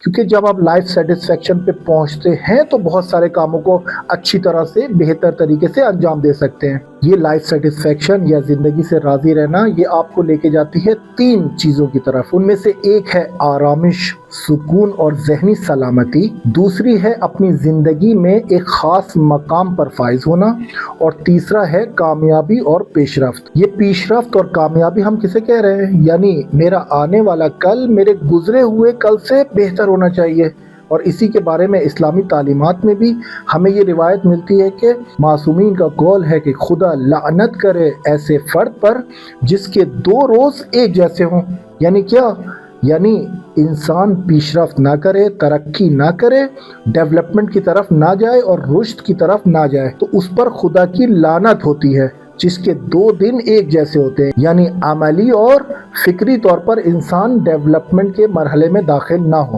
क्योंकि जब आप लाइफ सेटिस्फेक्शन पे पहुंचते हैं तो बहुत सारे कामों को अच्छी तरह से बेहतर तरीके से अंजाम दे सकते हैं। ये लाइफ सेटिस्फेक्शन या जिंदगी से राजी रहना, ये आपको लेके जाती है 3 चीजों की तरफ। उनमें से एक है आरामिश, सुकून और जहनी सलामती। दूसरी है अपनी जिंदगी में एक खास मकाम पर फाइज होना। और तीसरा है कामयाबी और पेशरफ्त। ये पेशरफ्त और कामयाबी हम किसे कह रहे हैं? यानी मेरा आने वाला कल मेरे गुजरे हुए कल से बेहतर होना चाहिए। और इसी के बारे में इस्लामी तालीमात में भी हमें ये रिवायत मिलती है कि मासूमीन का कौल है कि खुदा लानत करे ऐसे फ़र्द पर जिसके 2 रोज़ एक जैसे हों। यानी क्या? यानी इंसान पेशरफ्त ना करे, तरक्की ना करे, डेवलपमेंट की तरफ ना जाए और रुश्द की तरफ ना जाए, तो उस पर खुदा की लानत होती है जिसके 2 दिन एक जैसे होते हैं। यानी अमली और फिक्री तौर पर इंसान डेवलपमेंट के मरहले में दाखिल ना हो।